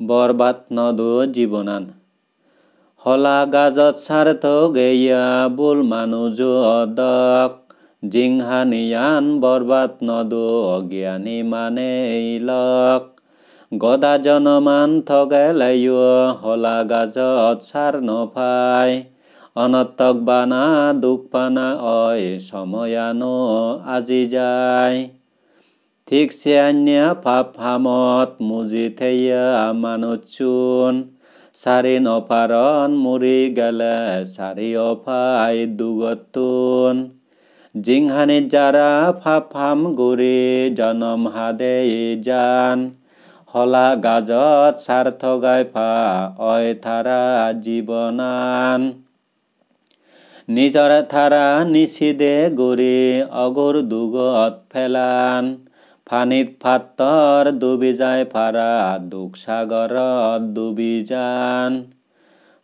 বৰবাদ নদো জীৱনান হলা গাজত স্বাৰ্থ গেয়া বুল মানুজদক জিংহানিয়ান বৰবাদ নদো অজ্ঞানী মানে লক গদা জনমান থগেলাইও হলা গাজত সাৰ নফাই অনর্থক বানা দুখ পানা অয় সময়ানো আজি যায় ঠিকছে আন্যা পাপ হামত মুজি থেয়া মানুচুন সারি নফারন মুরি গেলে সারি অফাই দুগতুন জিংহানি যারা পাপ হাম গুরি জনম হাদে জান হলা গাজত স্বার্থ গাইফা অয় থারা জীবনান নিজর থারা নিশিদে গুরি অগুর দুগত ফেলান ফানিত ফাত্তর ডুবি যায় ফারা দুঃখ সাগরত ডুবি যান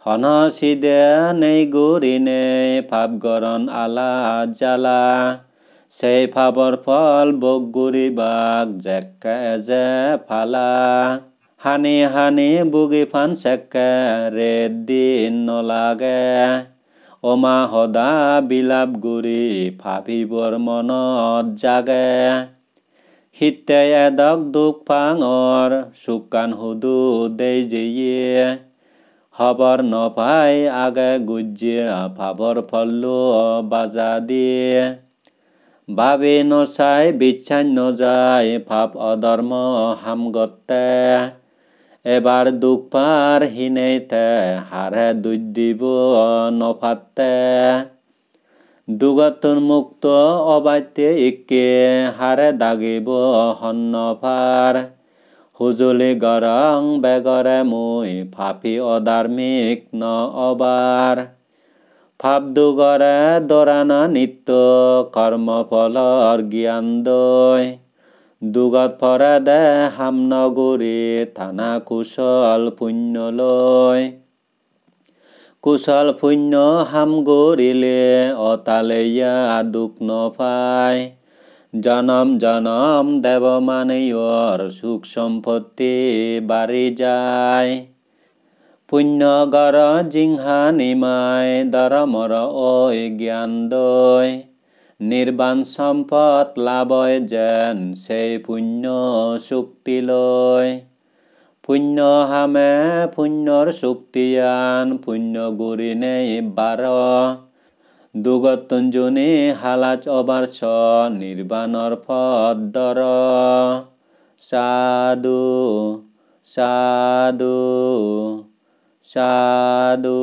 হনসিদে নেই গুরি নেই পাপ গরণ আলা জ্বালা সেই পাপর ফল বগুরি বাগ জেক্কা এজে ফালা হানি হানি বুগি ফান সেক্কা রেদ দিন নলাগে ওমা হদা বিলাপ গুৰি ভাবিবৰ মনত জাগে হিতে এদক দুখ পাঙৰ চুকান হুদু দেই যিয়ে খবৰ নপাই আগে গুজিয়া ভাবৰ ফল্লো বাজা দিয়ে ভাবি নচাই বিচ্ছান নযায় ভাব অধৰ্ম হামগতে এবাৰ দুখ পাৰ হিনেইতে হাৰে দুখ দিব নফাতে দুগতুন মুক্ত অবাইতে ইকে হাৰে দাগিব সন্নফাৰ হুজুলি গৰং বেগৰে মুই ফাপি অধাৰ্মিক ন অবাৰ ভাব দুগৰে দৰানা নিত্য কৰ্ম ফলৰ জ্ঞান দৈ দুগত ফৰে দে হাম নগুৰি থানা কুশল পুণ্য লৈ কুশল পুণ্য হাম গৰিলে অতালেয়া দুখ নপাই জনম জনম দেৱ মানেয়ৰ সুখ সম্পত্তি বাঢ়ি যায় পুণ্য গৰ জিংহা নিমাই ধৰমৰ ঐ জ্ঞান দৈ নিৰ্বাণ সম্পদ লাভয় যেন সেই পুণ্য চুক্তি লৈ পুণ্য হামে পুণ্যৰ চুক্তিয়ান পুণ্য গুৰি নেই বাৰ দুগতুন জুনি হালাচ অবাৰছ নিৰ্বাণৰ পদ দৰ সাধু সাধু সাধু